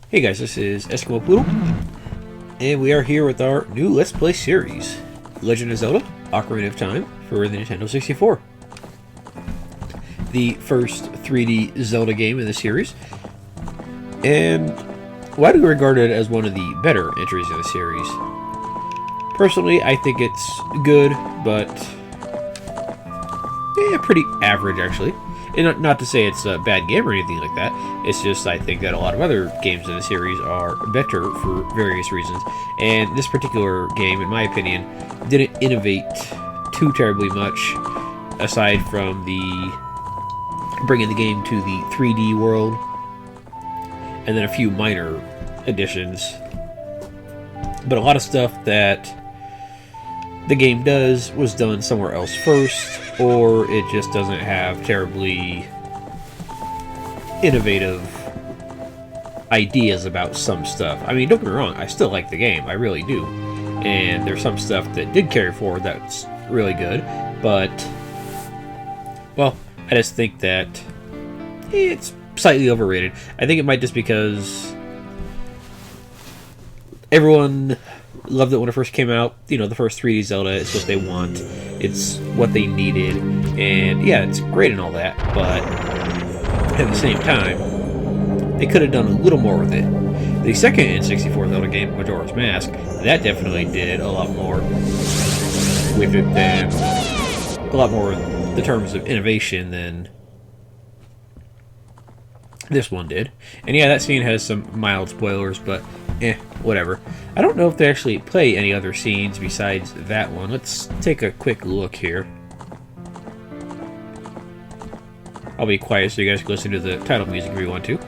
Hey guys, this is Eskimo Poodle, and we are here with our new Let's Play series, Legend of Zelda: Ocarina of Time for the Nintendo 64. The first 3D Zelda game in the series, and widely regarded as one of the better entries in the series. Personally, I think it's good, but pretty average actually. And not to say it's a bad game or anything like that. It's just I think that a lot of other games in the series are better for various reasons. And this particular game, in my opinion, didn't innovate too terribly much, aside from the bringing the game to the 3D world, and then a few minor additions. But a lot of stuff that the game does was done somewhere else first, or it just doesn't have terribly innovative ideas about some stuff. I mean, don't get me wrong, I still like the game, I really do. And there's some stuff that did carry forward that's really good, but, well, I just think that it's slightly overrated. I think it might just because everyone loved it when it first came out. You know, the first 3D Zelda is what they want. It's what they needed. And yeah, it's great and all that, but at the same time, they could have done a little more with it. The second N64 Zelda game, Majora's Mask, that definitely did a lot more with it than a lot more in the terms of innovation than this one did. And yeah, that scene has some mild spoilers, but whatever. I don't know if they actually play any other scenes besides that one. Let's take a quick look here. I'll be quiet so you guys can listen to the title music if you want to.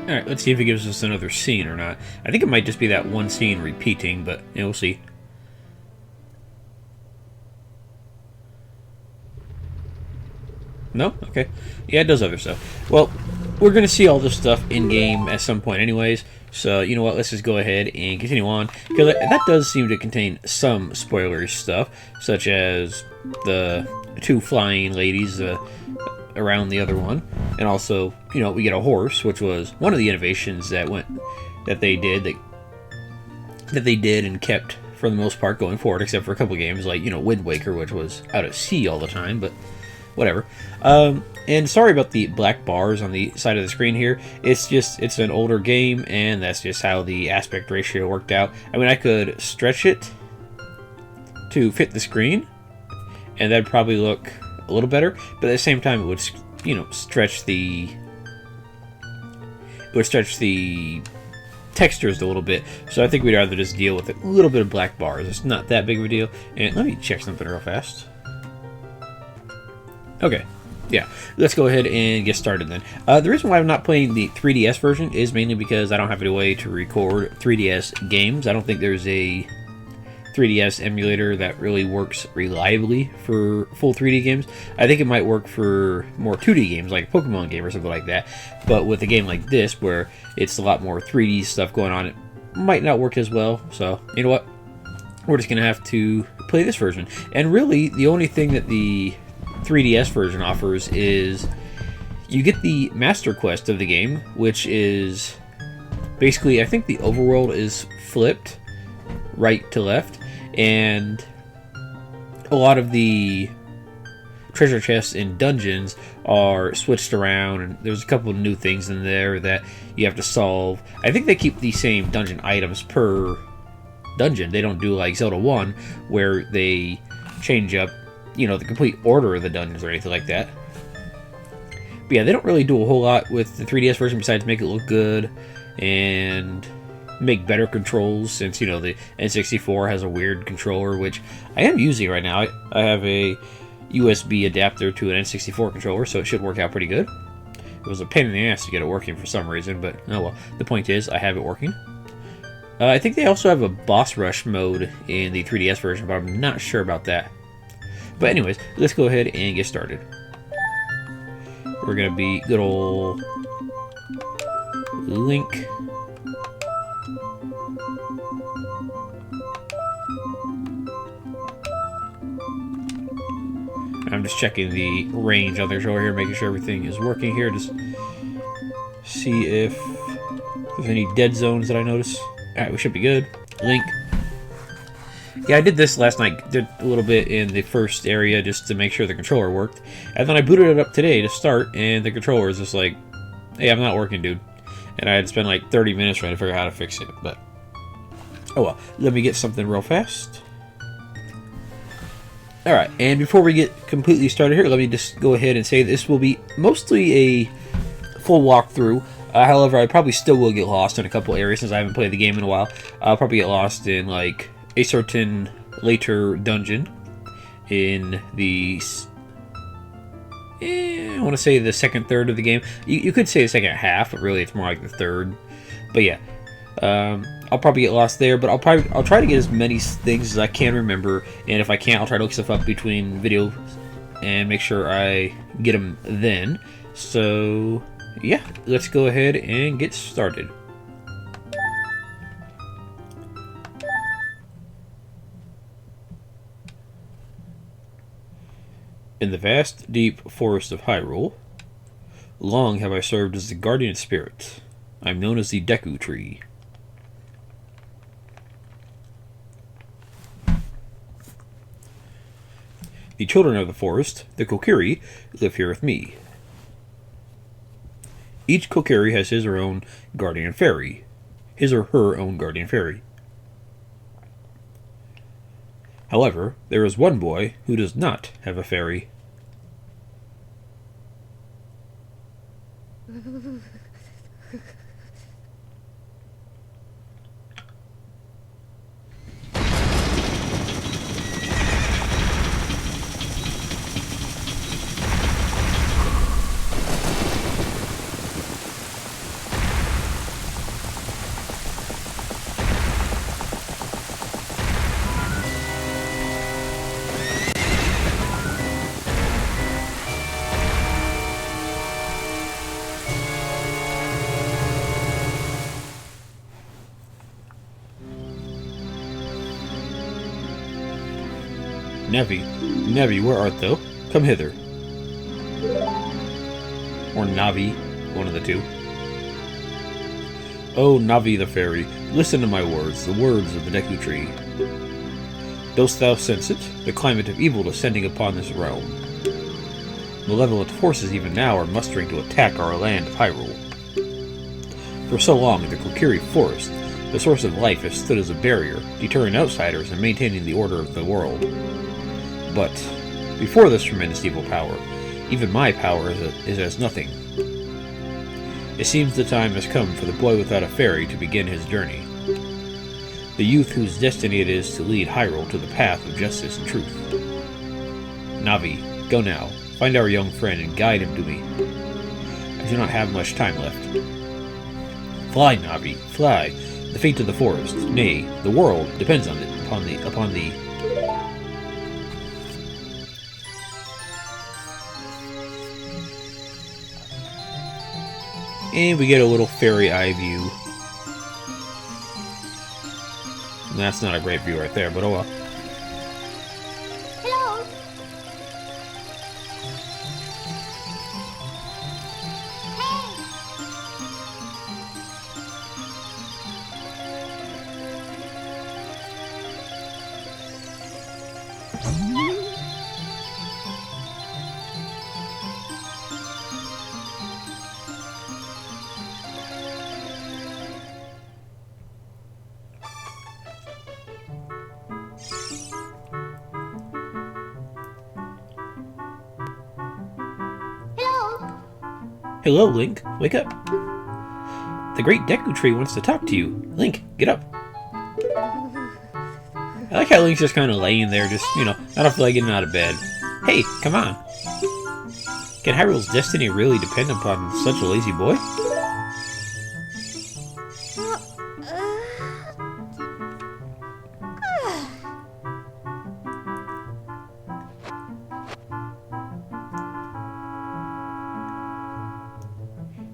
Alright, let's see if it gives us another scene or not. I think it might just be that one scene repeating, but we'll see. No? Okay. Yeah, it does other stuff. Well, we're going to see all this stuff in-game at some point anyways, so you know what, let's just go ahead and continue on, because that does seem to contain some spoilery stuff, such as the two flying ladies around the other one, and also, you know, we get a horse, which was one of the innovations that they did and kept for the most part going forward, except for a couple games like, you know, Wind Waker, which was out at sea all the time, but whatever. And sorry about the black bars on the side of the screen here. It's an older game, and that's just how the aspect ratio worked out. I mean, I could stretch it to fit the screen, and that'd probably look a little better, but at the same time it would, you know, stretch the textures a little bit. So I think we'd rather just deal with a little bit of black bars. It's not that big of a deal. And let me check something real fast. Okay, yeah, let's go ahead and get started then. The reason why I'm not playing the 3DS version is mainly because I don't have any way to record 3DS games. I don't think there's a 3DS emulator that really works reliably for full 3D games. I think it might work for more 2D games like a Pokemon game or something like that, but with a game like this where it's a lot more 3D stuff going on, it might not work as well. So you know what, we're just gonna have to play this version. And really the only thing that the 3DS version offers is you get the Master Quest of the game, which is basically, I think the overworld is flipped right to left, and a lot of the treasure chests in dungeons are switched around, and there's a couple of new things in there that you have to solve. I think they keep the same dungeon items per dungeon. They don't do like Zelda 1, where they change up, you know, the complete order of the dungeons or anything like that. But yeah, they don't really do a whole lot with the 3DS version besides make it look good and make better controls, since, you know, the N64 has a weird controller, which I am using right now. I have a USB adapter to an N64 controller, so it should work out pretty good. It was a pain in the ass to get it working for some reason, but oh well. The point is, I have it working. I think they also have a boss rush mode in the 3DS version, but I'm not sure about that. But anyways, let's go ahead and get started. We're gonna be good old Link. I'm just checking the range on the controller here, making sure everything is working here. Just see if there's any dead zones that I notice. Alright, we should be good. Link. Yeah, I did this last night. Did a little bit in the first area just to make sure the controller worked. And then I booted it up today to start, and the controller is just like, hey, I'm not working, dude. And I had to spend like 30 minutes trying to figure out how to fix it. But, oh well. Let me get something real fast. Alright, and before we get completely started here, let me just go ahead and say this will be mostly a full walkthrough. However, I probably still will get lost in a couple areas since I haven't played the game in a while. I'll probably get lost in like a certain later dungeon in the... I want to say the second third of the game. You could say the second half, but really it's more like the third. But yeah. I'll probably get lost there, but I'll try to get as many things as I can remember, and if I can't, I'll try to look stuff up between videos and make sure I get them then. So yeah, let's go ahead and get started. In the vast, deep forest of Hyrule, long have I served as the guardian spirit. I'm known as the Deku Tree. The children of the forest, the Kokiri, live here with me. Each Kokiri has his or own guardian fairy. His or her own guardian fairy. However, there is one boy who does not have a fairy. Navi, where art thou? Come hither. Or Navi, one of the two. Oh, Navi the fairy, listen to my words, the words of the Deku Tree. Dost thou sense it, the climate of evil descending upon this realm? Malevolent forces even now are mustering to attack our land of Hyrule. For so long, in the Kokiri Forest, the source of life has stood as a barrier, deterring outsiders and maintaining the order of the world. But before this tremendous evil power, even my power is as nothing. It seems the time has come for the boy without a fairy to begin his journey. The youth whose destiny it is to lead Hyrule to the path of justice and truth. Navi, go now, find our young friend and guide him to me. I do not have much time left. Fly, Navi, fly. The fate of the forest, nay, the world, depends on it, upon thee. And we get a little fairy eye view. And that's not a great view right there, but oh well. Hello. Hello, Link. Wake up. The great Deku Tree wants to talk to you. Link, get up. I like how Link's just kind of laying there, just, I don't feel like getting out of bed. Hey, come on. Can Hyrule's destiny really depend upon such a lazy boy?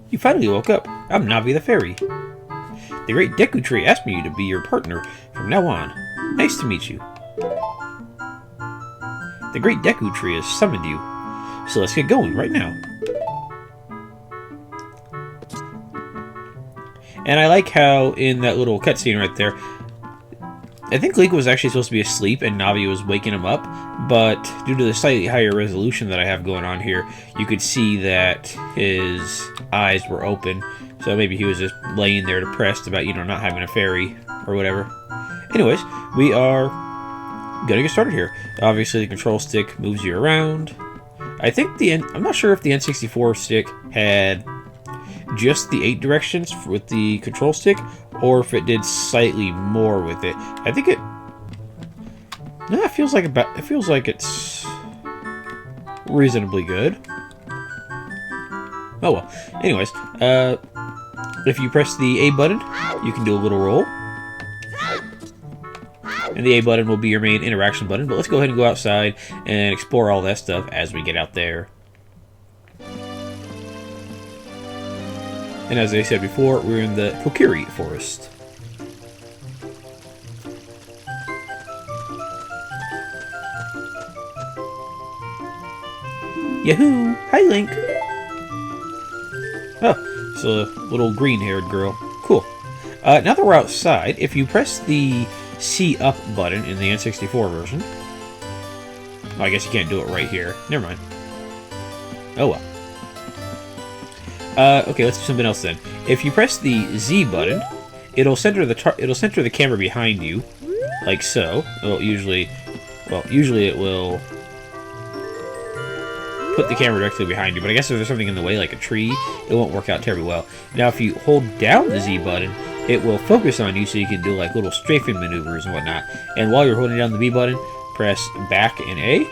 You finally woke up. I'm Navi the Fairy. The great Deku Tree asked me to be your partner from now on. Nice to meet you. The great Deku Tree has summoned you, so let's get going right now. And I like how in that little cutscene right there, I think Link was actually supposed to be asleep and Navi was waking him up, but due to the slightly higher resolution that I have going on here, you could see that his eyes were open, so maybe he was just laying there depressed about, not having a fairy or whatever. Anyways, we are gonna get started here. Obviously, the control stick moves you around. I think I'm not sure if the N64 stick had just the 8 directions with the control stick, or if it did slightly more with it. I think it. No, it feels like it's reasonably good. Oh well. Anyways, if you press the A button, you can do a little roll. And the A button will be your main interaction button, but let's go ahead and go outside and explore all that stuff as we get out there. And as I said before, we're in the Kokiri Forest. Yahoo! Hi, Link! Oh, it's a little green-haired girl. Cool. Now that we're outside, if you press the C up button in the N64 version... Well, I guess you can't do it right here. Never mind. Oh well. Okay, let's do something else then. If you press the Z button, it'll center the camera behind you, like so. Usually it will put the camera directly behind you, but I guess if there's something in the way, like a tree, it won't work out terribly well. Now, if you hold down the Z button, it will focus on you so you can do like little strafing maneuvers and whatnot. And while you're holding down the B button, press back and A,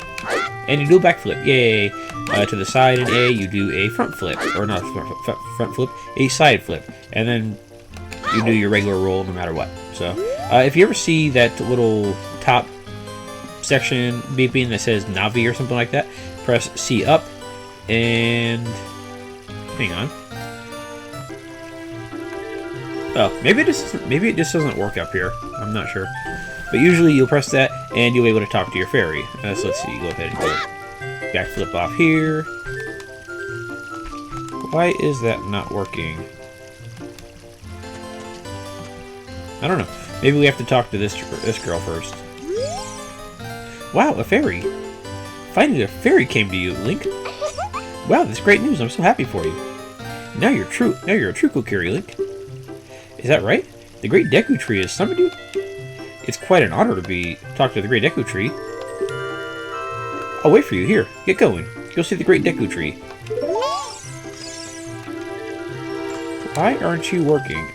and you do a backflip. Yay! To the side and A, you do a front flip, or not a front flip, a side flip, and then you do your regular roll no matter what. So, if you ever see that little top section beeping that says Navi or something like that, press C up, and hang on. Oh, maybe it just doesn't work up here. I'm not sure. But usually you'll press that, and you'll be able to talk to your fairy. So let's see, go ahead and go backflip off here. Why is that not working? I don't know. Maybe we have to talk to this girl first. Wow, a fairy! Finally, a fairy came to you, Link. Wow, that's great news. I'm so happy for you. Now you're a true Kokiri, Link. Is that right? The great Deku Tree has summoned you? It's quite an honor to talk to the great Deku Tree. I'll wait for you here. Get going. Go see the great Deku Tree. Why aren't you working?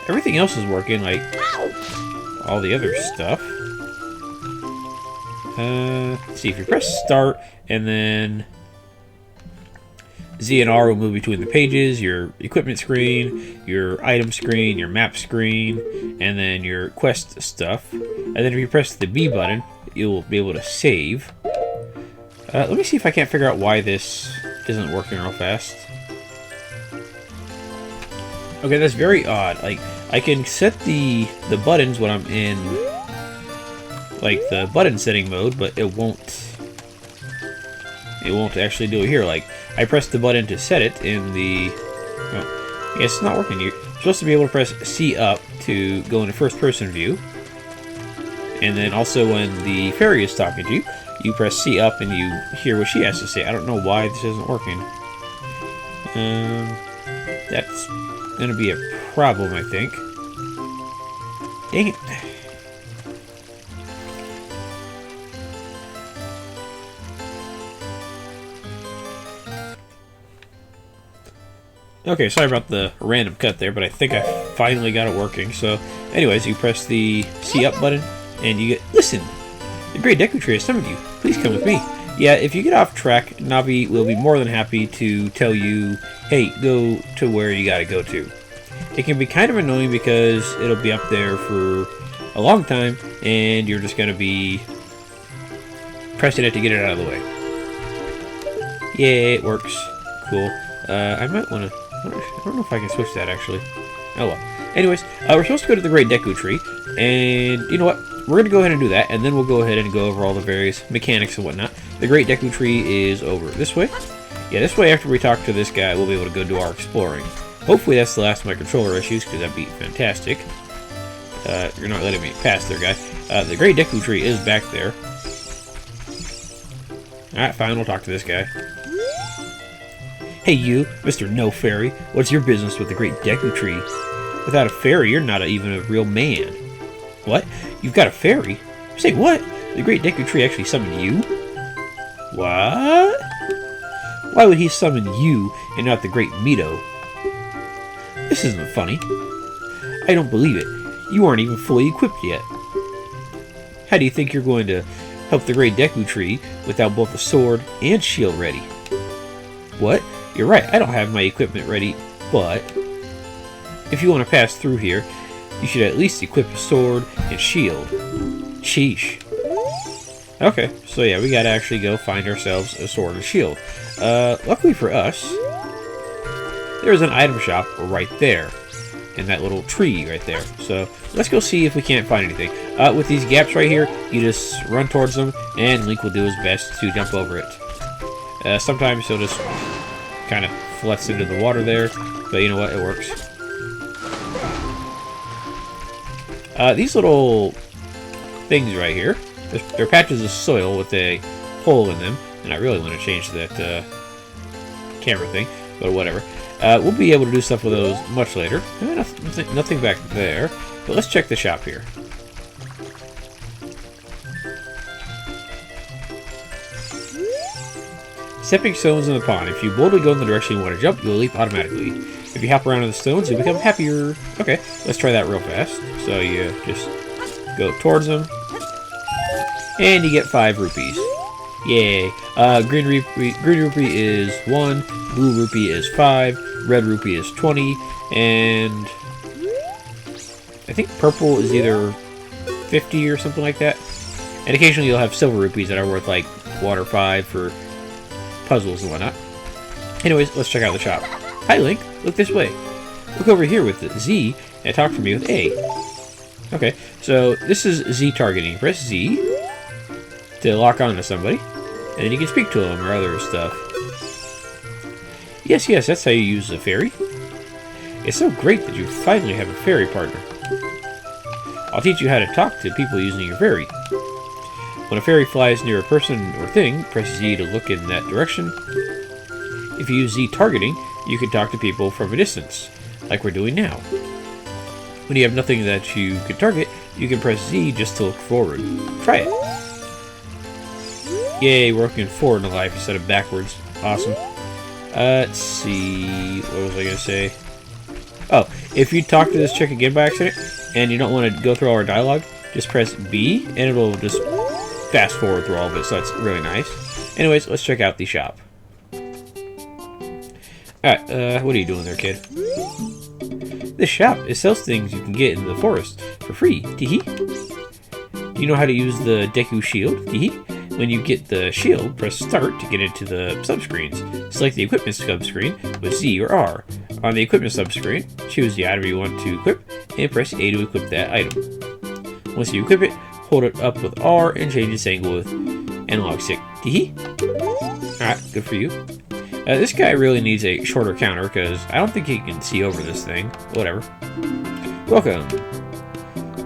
Everything else is working, like all the other stuff. Let's see, if you press start and then Z and R will move between the pages, your equipment screen, your item screen, your map screen, and then your quest stuff. And then if you press the B button, you'll be able to save. Let me see if I can't figure out why this isn't working real fast. Okay, that's very odd. Like, I can set the buttons when I'm in, like, the button setting mode, but it won't actually do it here. Like, I pressed the button to set it in the... Oh, I guess it's not working. You're supposed to be able to press C up to go into first-person view. And then also when the fairy is talking to you, you press C up and you hear what she has to say. I don't know why this isn't working. That's going to be a problem, I think. Dang it. Okay, sorry about the random cut there, but I think I finally got it working. So, anyways, you press the C up button, and you get... Listen! The Great Deku Tree has summoned you. Please come with me. Yeah, if you get off track, Navi will be more than happy to tell you, hey, go to where you gotta go to. It can be kind of annoying because it'll be up there for a long time, and you're just gonna be pressing it to get it out of the way. Yay, it works. Cool. I might want to... I don't know if I can switch that, actually. Oh, well. Anyways, we're supposed to go to the Great Deku Tree, and you know what? We're going to go ahead and do that, and then we'll go ahead and go over all the various mechanics and whatnot. The Great Deku Tree is over this way. Yeah, this way, after we talk to this guy, we'll be able to go do our exploring. Hopefully that's the last of my controller issues, because that'd be fantastic. You're not letting me pass there, guy. The Great Deku Tree is back there. Alright, fine, we'll talk to this guy. Hey you, Mr. No Fairy, what's your business with the Great Deku Tree? Without a fairy, you're not even a real man. What? You've got a fairy? Say what? The Great Deku Tree actually summoned you? What? Why would he summon you and not the Great Mito? This isn't funny. I don't believe it. You aren't even fully equipped yet. How do you think you're going to help the Great Deku Tree without both a sword and shield ready? What? You're right, I don't have my equipment ready, but if you want to pass through here, you should at least equip a sword and shield. Sheesh. Okay, so yeah, we gotta actually go find ourselves a sword and shield. Luckily for us, there's an item shop right there, in that little tree right there. So let's go see if we can't find anything. With these gaps right here, you just run towards them, and Link will do his best to jump over it. Sometimes he'll just kind of flex into the water there, but you know what, it works. These little things right here, they're patches of soil with a hole in them, and I really want to change that camera thing, but whatever. We'll be able to do stuff with those much later. Nothing back there, but let's check the shop here. Stepping stones in the pond. If you boldly go in the direction you want to jump, you'll leap automatically. If you hop around in the stones, you'll become happier. Okay, let's try that real fast. So you just go towards them, and you get 5 rupees. Yay! Green rupee is 1, blue rupee is 5, red rupee is 20, and I think purple is either 50 or something like that. And occasionally you'll have silver rupees that are worth like 1 or 5 for puzzles and whatnot. Anyways, let's check out the shop. Hi Link, look this way. Look over here with Z and talk to me with A. Okay, so this is Z targeting. Press Z to lock on to somebody, and then you can speak to them or other stuff. Yes, that's how you use a fairy. It's so great that you finally have a fairy partner. I'll teach you how to talk to people using your fairy. When a fairy flies near a person or thing, press Z to look in that direction. If you use Z targeting, you can talk to people from a distance, like we're doing now. When you have nothing that you can target, you can press Z just to look forward. Try it. Yay, we're looking forward in life instead of backwards. Awesome. Let's see, what was I going to say? Oh, if you talk to this chick again by accident, and you don't want to go through all our dialogue, just press B, and it'll just fast forward through all of it, so that's really nice. Anyways, let's check out the shop. Alright, what are you doing there, kid? This shop, it sells things you can get in the forest for free. Teehee. Do you know how to use the Deku Shield? Teehee. When you get the shield, press Start to get into the subscreens. Select the equipment subscreen with Z or R. On the equipment subscreen, choose the item you want to equip, and press A to equip that item. Once you equip it, hold it up with R and change its angle with analog stick. Teehee. Alright, good for you. This guy really needs a shorter counter because I don't think he can see over this thing. Whatever. Welcome.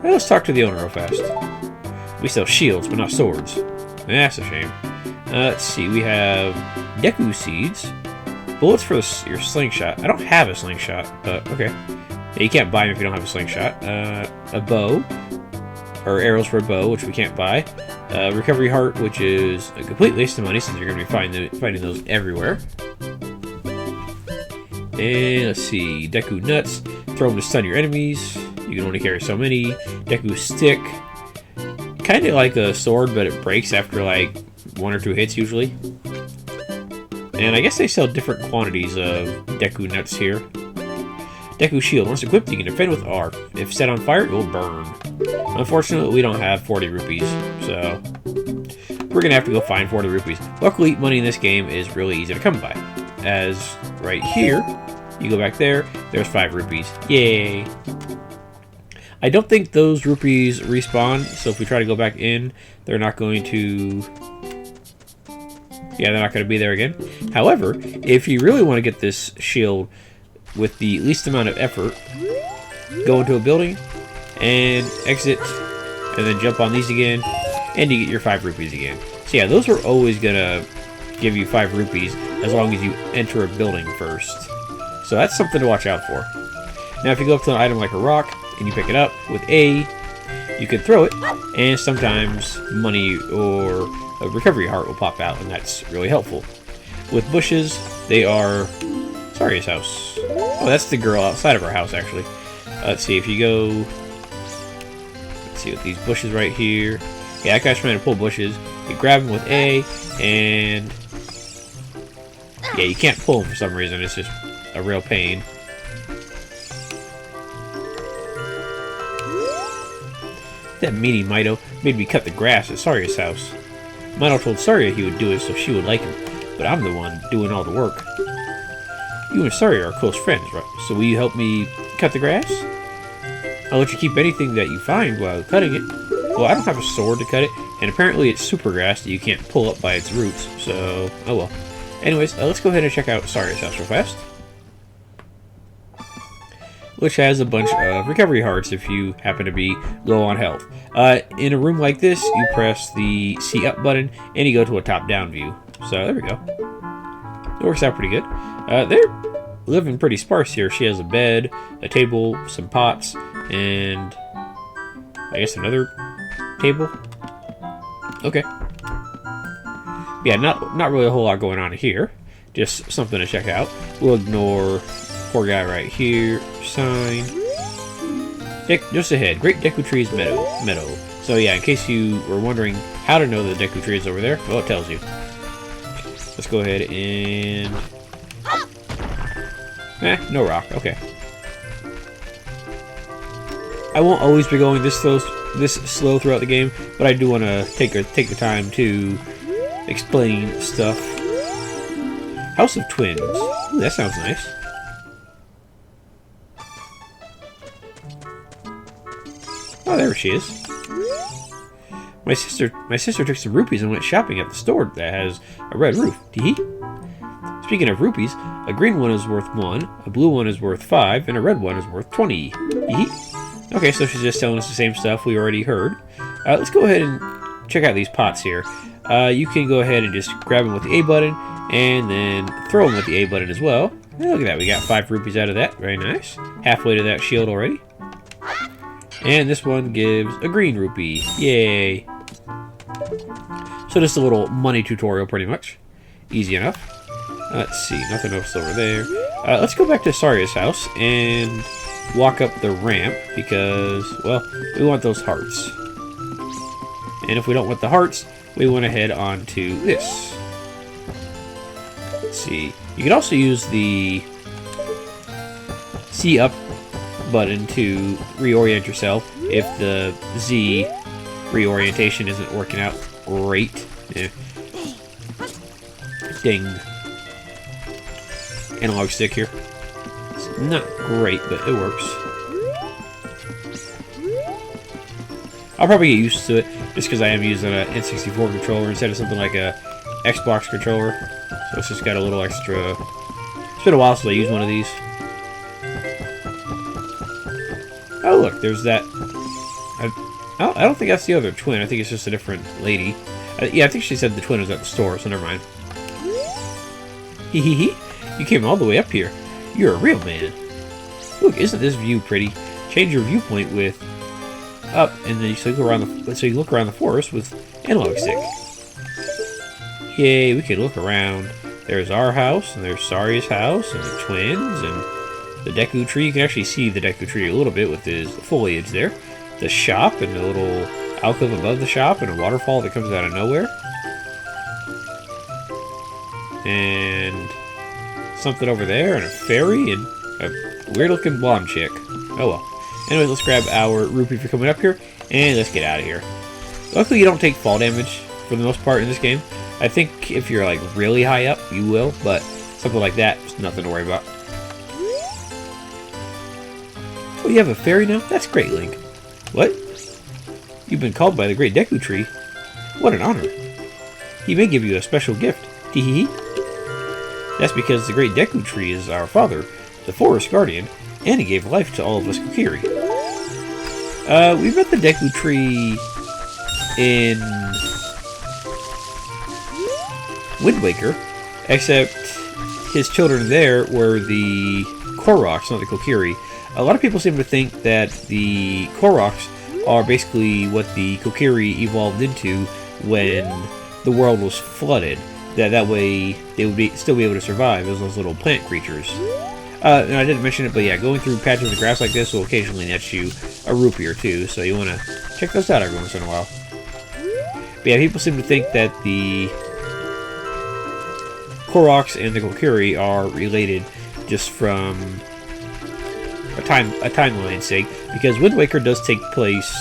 Now let's talk to the owner real fast. We sell shields, but not swords. That's a shame. Let's see, we have Deku Seeds. Bullets for your slingshot. I don't have a slingshot, but okay. Yeah, you can't buy them if you don't have a slingshot. A bow. Or arrows for a bow, which we can't buy. Recovery Heart, which is a complete waste of money since you're going to be finding those everywhere. And let's see, Deku Nuts. Throw them to stun your enemies. You can only carry so many. Deku Stick. Kind of like a sword, but it breaks after like 1 or 2 hits usually. And I guess they sell different quantities of Deku Nuts here. Deku Shield. Once equipped, you can defend with arc. If set on fire, it will burn. Unfortunately, we don't have 40 rupees, so we're going to have to go find 40 rupees. Luckily, money in this game is really easy to come by. As right here, you go back there, there's 5 rupees. Yay! I don't think those rupees respawn, so if we try to go back in, they're not going to... Yeah, they're not going to be there again. However, if you really want to get this shield with the least amount of effort, go into a building and exit, and then jump on these again, and you get your 5 rupees again. So yeah, those are always going to give you 5 rupees as long as you enter a building first. So that's something to watch out for. Now if you go up to an item like a rock, and you pick it up with A, you can throw it, and sometimes money or a recovery heart will pop out, and that's really helpful. With bushes, they are Saria's house. Oh, that's the girl outside of our house, actually. Let's see, if you go... Let's see, with these bushes right here. Yeah, that guy's trying to pull bushes. You grab them with A, and... Yeah, you can't pull them for some reason. It's just a real pain. That meanie Mito made me cut the grass at Saria's house. Mito told Saria he would do it so she would like him, but I'm the one doing all the work. You and Saria are close friends, right? So will you help me cut the grass? I'll let you keep anything that you find while cutting it. Well, I don't have a sword to cut it, and apparently it's super grass that you can't pull up by its roots, so oh well. Anyways, let's go ahead and check out Saria's house real fast. Which has a bunch of recovery hearts if you happen to be low on health. In a room like this, you press the C up button and you go to a top-down view. So there we go. It works out pretty good. They're living pretty sparse here. She has a bed, a table, some pots, and I guess another table. Okay. Yeah, not really a whole lot going on here. Just something to check out. We'll ignore poor guy right here. Sign. Just ahead. Great Deku Trees Meadow. So yeah, in case you were wondering how to know the Deku Tree is over there, well, it tells you. Let's go ahead and... no rock. Okay. I won't always be going this slow throughout the game, but I do want to take the time to explain stuff. House of Twins. Ooh, that sounds nice. Oh, there she is. My sister took some rupees and went shopping at the store that has a red roof. Tee-hee. Speaking of rupees, a green one is worth 1, a blue one is worth 5, and a red one is worth 20. Tee-hee. Okay, so she's just telling us the same stuff we already heard. Let's go ahead and check out these pots here. You can go ahead and just grab them with the A button, and then throw them with the A button as well. And look at that, we got 5 rupees out of that. Very nice. Halfway to that shield already. And this one gives a green rupee. Yay. So just a little money tutorial, pretty much. Easy enough. Let's see, nothing else over there. Let's go back to Saria's house and walk up the ramp because, well, we want those hearts. And if we don't want the hearts, we want to head on to this. Let's see. You can also use the C up button to reorient yourself if the Z reorientation isn't working out great. Yeah. Ding. Analog stick here. It's not great, but it works. I'll probably get used to it just because I am using an N64 controller instead of something like a Xbox controller. So it's just got a little extra... It's been a while since I used one of these. Oh look, there's that... I don't think that's the other twin. I think it's just a different lady. Yeah, I think she said the twin was at the store, so never mind. Hee hee hee. You came all the way up here. You're a real man. Look, isn't this view pretty? Change your viewpoint with up, and then you look around the forest with analog stick. Yay, we can look around. There's our house, and there's Sari's house, and the twins, and the Deku tree. You can actually see the Deku tree a little bit with his foliage there. The shop, and the little alcove above the shop, and a waterfall that comes out of nowhere. And something over there, and a fairy, and a weird-looking blonde chick. Oh well. Anyways, let's grab our rupee for coming up here, and let's get out of here. Luckily, you don't take fall damage for the most part in this game. I think if you're like really high up, you will, but something like that is nothing to worry about. Oh, you have a fairy now? That's great, Link. What? You've been called by the great Deku Tree. What an honor. He may give you a special gift. Teehee. That's because the great Deku Tree is our father, the forest guardian, and he gave life to all of us Kokiri. We met the Deku Tree in Wind Waker, except his children there were the Koroks, not the Kokiri. A lot of people seem to think that the Koroks are basically what the Kokiri evolved into when the world was flooded. That way they would still be able to survive as those little plant creatures. And I didn't mention it, but yeah, going through patches of grass like this will occasionally net you a rupee or two, so you want to check those out every once in a while. But yeah, people seem to think that the Koroks and the Kokiri are related just from a timeline's sake, because Wind Waker does take place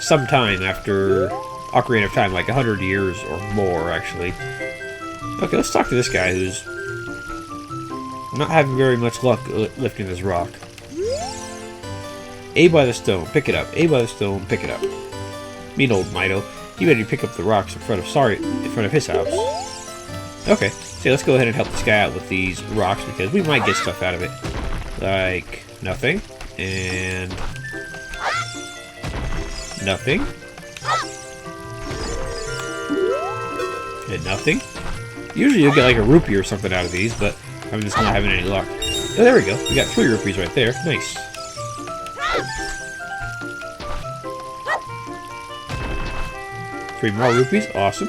sometime after Ocarina of Time, like 100 years or more, actually. Okay, let's talk to this guy who's not having very much luck lifting this rock. A by the stone, pick it up. A by the stone, pick it up. Mean old Mido. He better pick up the rocks in front of his house. Okay, so let's go ahead and help this guy out with these rocks, because we might get stuff out of it. Like nothing, and nothing, and nothing. Usually you'll get like a rupee or something out of these, but I'm just not having any luck. Oh, there we go. We got 3 rupees right there. Nice. Three more rupees. Awesome.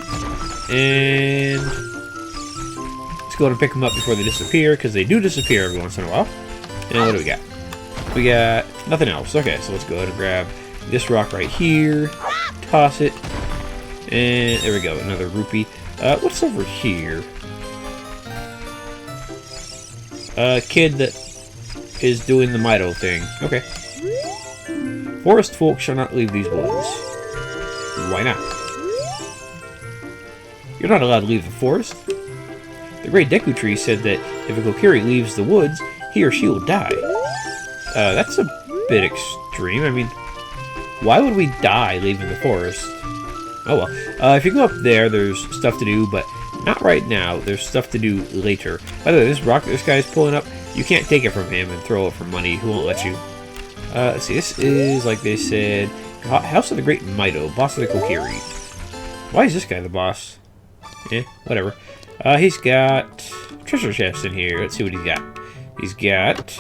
And let's go ahead and pick them up before they disappear, because they do disappear every once in a while. And what do we got? We got nothing else. Okay, so let's go ahead and grab this rock right here. Toss it. And there we go. Another rupee. What's over here? A kid that is doing the Mido thing. Okay. Forest folk shall not leave these woods. Why not? You're not allowed to leave the forest. The great Deku Tree said that if a Kokiri leaves the woods, he or she will die. That's a bit extreme. I mean, why would we die leaving the forest? Oh well. If you go up there, there's stuff to do, but not right now. There's stuff to do later. By the way, this rock this guy's pulling up, you can't take it from him and throw it for money. He won't let you. Let's see, this is, like they said, House of the Great Mido, boss of the Kokiri. Why is this guy the boss? Whatever. He's got treasure chests in here. Let's see what he's got. He's got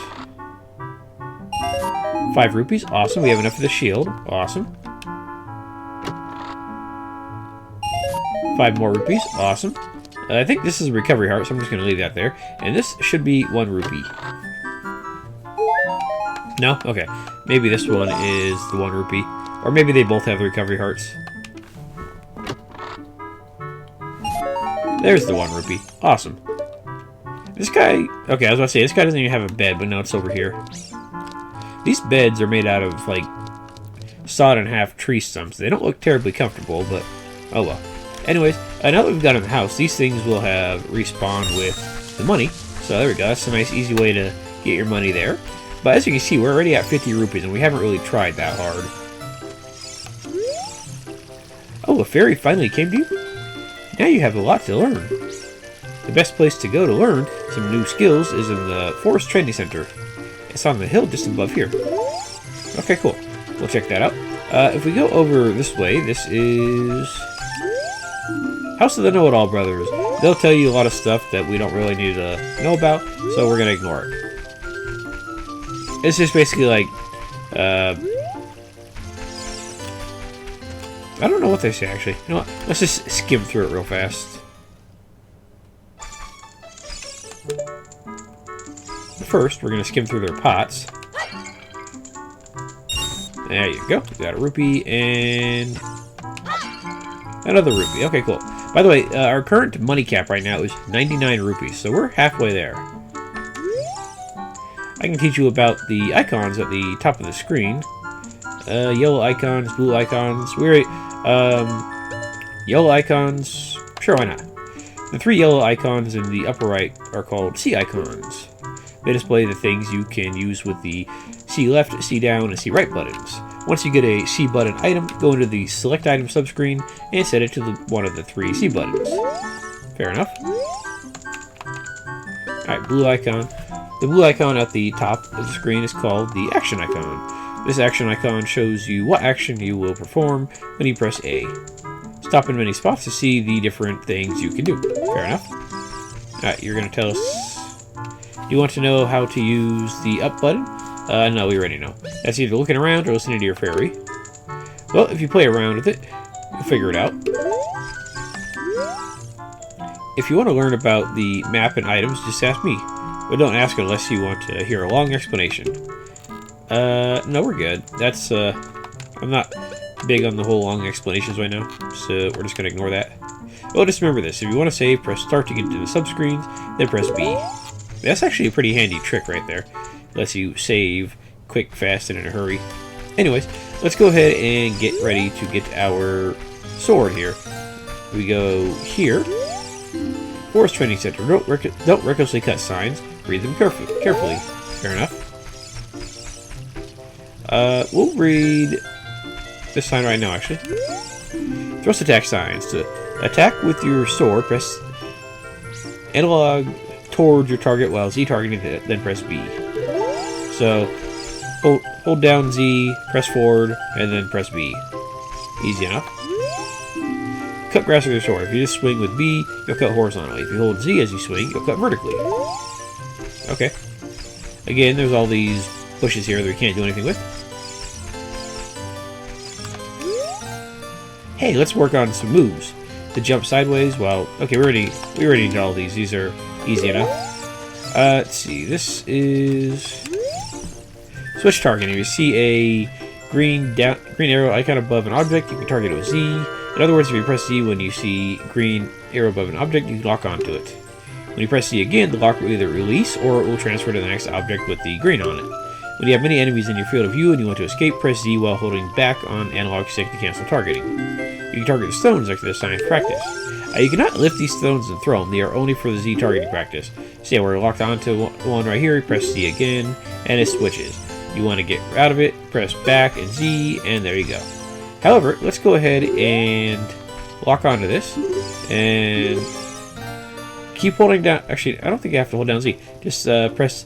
5 rupees. Awesome. We have enough for the shield. Awesome. 5 more rupees. Awesome. I think this is a recovery heart, so I'm just going to leave that there. And this should be 1 rupee. No? Okay. Maybe this one is the 1 rupee. Or maybe they both have the recovery hearts. There's the 1 rupee. Awesome. This guy... Okay, I was about to say, this guy doesn't even have a bed, but now it's over here. These beds are made out of, like, sawed-in-half tree stumps. They don't look terribly comfortable, but... Oh well. Anyways, now that we've got in the house, these things will have respawned with the money. So there we go. That's a nice, easy way to get your money there. But as you can see, we're already at 50 rupees, and we haven't really tried that hard. Oh, a fairy finally came to you? Now you have a lot to learn. The best place to go to learn some new skills is in the Forest Training Center. It's on the hill just above here. Okay, cool. We'll check that out. If we go over this way, this is House of the Know-It-All Brothers. They'll tell you a lot of stuff that we don't really need to know about, so we're going to ignore it. It's just basically like, I don't know what they say, actually. You know what? Let's just skim through it real fast. First, we're going to skim through their pots. There you go. We got a rupee and another rupee. Okay, cool. By the way, our current money cap right now is 99 rupees, so we're halfway there. I can teach you about the icons at the top of the screen. Yellow icons, blue icons. Yellow icons. Sure, why not? The 3 yellow icons in the upper right are called C icons. They display the things you can use with the C left, C down, and C right buttons. Once you get a C button item, go into the select item subscreen and set it to one of the 3 C buttons. Fair enough. Alright, blue icon. The blue icon at the top of the screen is called the action icon. This action icon shows you what action you will perform when you press A. Stop in many spots to see the different things you can do. Fair enough. Alright, you're going to tell us... Do you want to know how to use the up button? No, we already know. That's either looking around or listening to your fairy. Well, if you play around with it, you'll figure it out. If you want to learn about the map and items, just ask me. But don't ask unless you want to hear a long explanation. No, we're good. That's, I'm not big on the whole long explanations right now, so we're just going to ignore that. Well, just remember this. If you want to save, press start to get to the subscreens, then press B. That's actually a pretty handy trick right there. Lets you save quick, fast, and in a hurry. Anyways, let's go ahead and get ready to get our sword here. We go here. Forest Training Center. Don't recklessly cut signs. Read them carefully. Fair enough. We'll read this sign right now, actually. Thrust attack signs. To attack with your sword, press analog towards your target while Z targeting it, then press B. So, hold down Z, press forward, and then press B. Easy enough. Cut grass with your sword. If you just swing with B, you'll cut horizontally. If you hold Z as you swing, you'll cut vertically. Okay. Again, there's all these bushes here that we can't do anything with. Hey, let's work on some moves. To jump sideways, well, okay, we already did all these. These are easy enough. Let's see. This is switch targeting. If you see a green arrow icon above an object, you can target it with Z. In other words, if you press Z when you see green arrow above an object, you can lock onto it. When you press Z again, the lock will either release or it will transfer to the next object with the green on it. When you have many enemies in your field of view and you want to escape, press Z while holding back on analog stick to cancel targeting. You can target the stones like the sign of practice. You cannot lift these stones and throw them. They are only for the Z targeting practice. So yeah, we're locked onto one right here. Press Z again, and it switches. You want to get out of it, press back and Z, and there you go. However, let's go ahead and lock onto this, and keep holding down. Actually, I don't think I have to hold down Z. Just press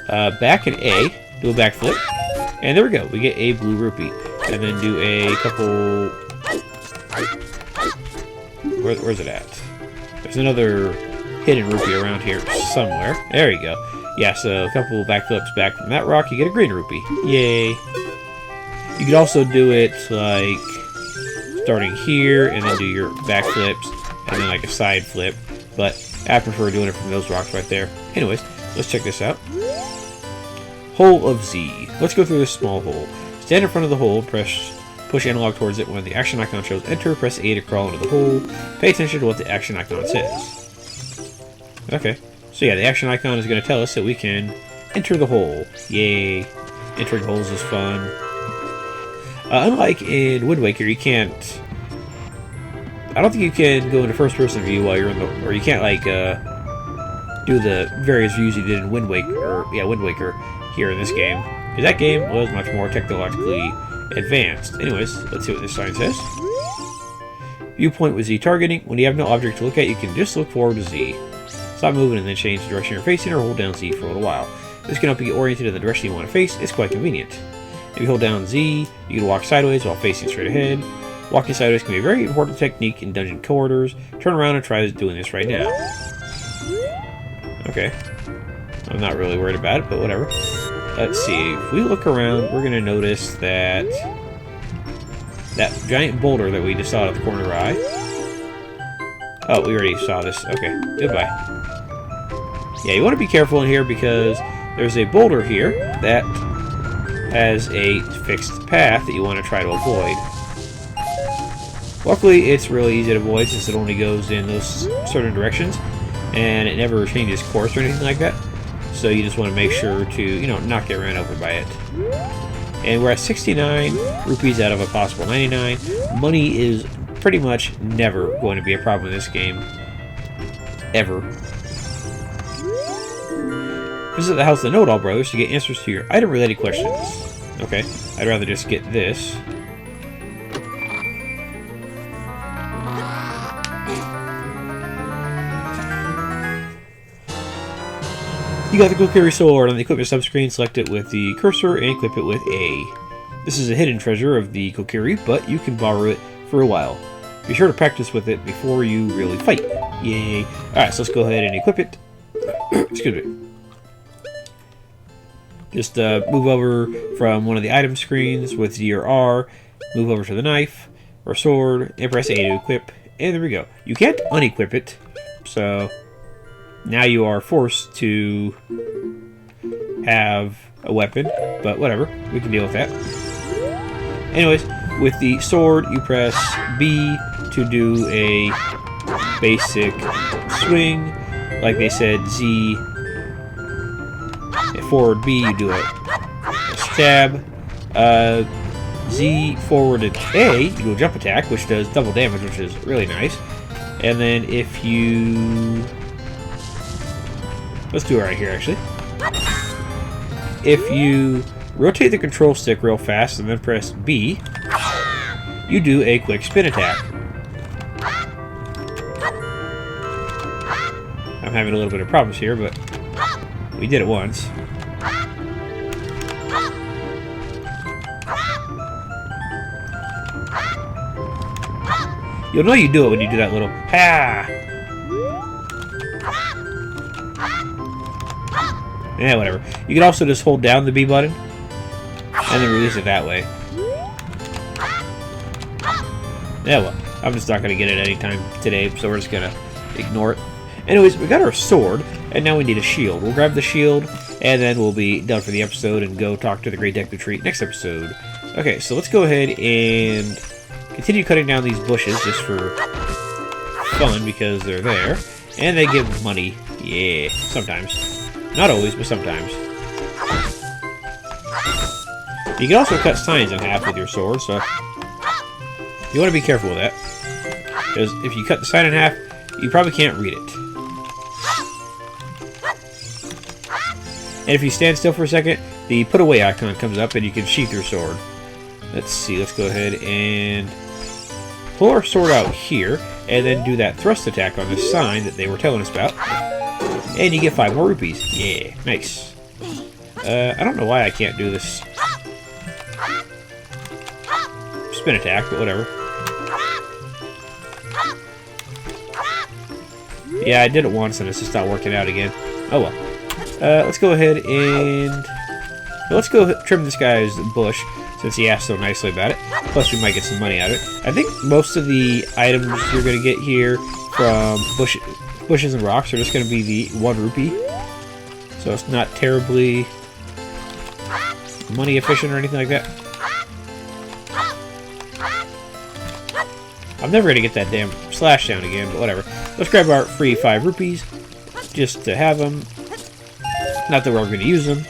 back and A, do a backflip, and there we go. We get a blue rupee, and then do a couple. Where's it at? There's another hidden rupee around here somewhere. There you go. Yeah, so a couple backflips back from that rock, you get a green rupee. Yay! You could also do it like starting here and then do your backflips and then like a side flip, but I prefer doing it from those rocks right there. Anyways, let's check this out. Hole of Z. Let's go through this small hole. Stand in front of the hole, push analog towards it. When the action icon shows enter, press A to crawl into the hole. Pay attention to what the action icon says. Okay. So yeah, the action icon is going to tell us that we can enter the hole. Yay. Entering holes is fun. Unlike in Wind Waker, you can't... I don't think you can go into first-person view while you're in the... Or you can't, like, do the various views you did in Wind Waker, Wind Waker here in this game. Because that game was much more technologically advanced. Anyways, let's see what this sign says. Viewpoint with Z targeting. When you have no object to look at, you can just look forward to Z. Stop moving and then change the direction you're facing, or hold down Z for a little while. This can help you get oriented in the direction you want to face. It's quite convenient. If you hold down Z, you can walk sideways while facing straight ahead. Walking sideways can be a very important technique in dungeon corridors. Turn around and try doing this right now. Okay. I'm not really worried about it, but whatever. Let's see. If we look around, we're going to notice that giant boulder that we just saw at the corner of our eye. Oh, we already saw this. Okay. Goodbye. Yeah, you want to be careful in here because there's a boulder here that has a fixed path that you want to try to avoid. Luckily, it's really easy to avoid since it only goes in those certain directions, and it never changes course or anything like that. So you just want to make sure to, you know, not get ran over by it. And we're at 69 rupees out of a possible 99. Money is pretty much never going to be a problem in this game. Ever. Visit the house of the Know-It-All Brothers to get answers to your item-related questions. Okay, I'd rather just get this. You got the Kokiri sword. On the equipment subscreen, select it with the cursor and equip it with A. This is a hidden treasure of the Kokiri, but you can borrow it for a while. Be sure to practice with it before you really fight. Yay. Alright, so let's go ahead and equip it. Excuse me. Just move over from one of the item screens with Z or R, move over to the knife or sword, and press A to equip, and there we go. You can't unequip it, so now you are forced to have a weapon, but whatever, we can deal with that. Anyways, with the sword, you press B to do a basic swing. Like they said, Z, forward B, you do a stab. Z, forward and A, you do a jump attack, which does double damage, which is really nice. And then if you... Let's do it right here, actually. If you rotate the control stick real fast and then press B, you do a quick spin attack. I'm having a little bit of problems here, but we did it once. You'll know you do it when you do that little ha. Yeah, whatever. You can also just hold down the B button and then release it that way. Yeah, well, I'm just not going to get it anytime today, so we're just going to ignore it. Anyways, we got our sword, and now we need a shield. We'll grab the shield, and then we'll be done for the episode and go talk to the Great Deku Tree next episode. Okay, so let's go ahead and continue cutting down these bushes just for fun because they're there. And they give money. Yeah, sometimes. Not always, but sometimes. You can also cut signs in half with your sword, so you want to be careful with that. Because if you cut the sign in half, you probably can't read it. And if you stand still for a second, the put away icon comes up and you can sheath your sword. Let's see, let's go ahead and pull our sword out here and then do that thrust attack on this sign that they were telling us about. And you get 5 more rupees. Yeah, nice. I don't know why I can't do this spin attack, but whatever. Yeah, I did it once and it's just not working out again. Oh well. Let's go ahead and... Let's go trim this guy's bush, since he asked so nicely about it. Plus, we might get some money out of it. I think most of the items you're going to get here from bushes and rocks are just going to be the 1 rupee. So it's not terribly money efficient or anything like that. I'm never going to get that damn slash down again, but whatever. Let's grab our free 5 rupees, just to have them. Not that we're going to use them.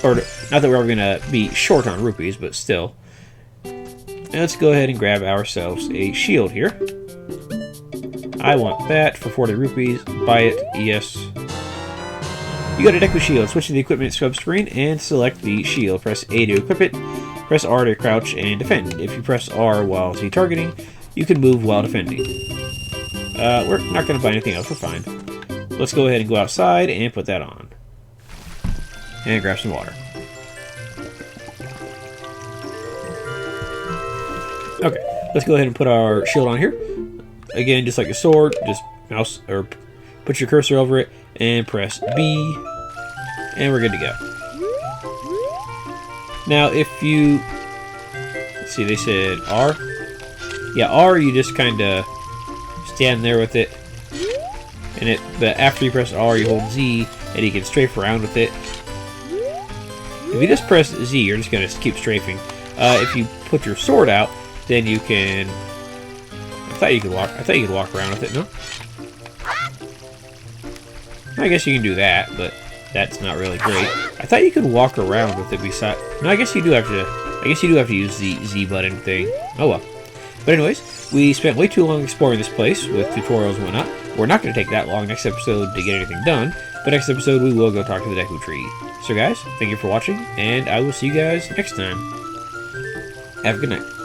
Or, not that we're going to be short on rupees, but still. And let's go ahead and grab ourselves a shield here. I want that for 40 rupees. Buy it, yes. You got a Deku Shield. Switch to the equipment scrub screen and select the shield. Press A to equip it. Press R to crouch and defend. If you press R while Z-targeting, you can move while defending. We're not going to buy anything else. We're fine. Let's go ahead and go outside and put that on. And grab some water. Okay, let's go ahead and put our shield on here. Again, just like a sword, just mouse or put your cursor over it and press B, and we're good to go. Now, if you let's see, they said R. Yeah, R. You just kind of stand there with it, But after you press R, you hold Z, and you can strafe around with it. If you just press Z, you're just gonna keep strafing. If you put your sword out, then you can. I thought you could walk around with it. No. I guess you can do that, but that's not really great. I thought you could walk around with it. Beside, no, I guess you do have to. I guess you do have to use the Z button thing. Oh well. But anyways, we spent way too long exploring this place with tutorials and whatnot. We're not going to take that long next episode to get anything done. But next episode, we will go talk to the Deku Tree. So guys, thank you for watching, and I will see you guys next time. Have a good night.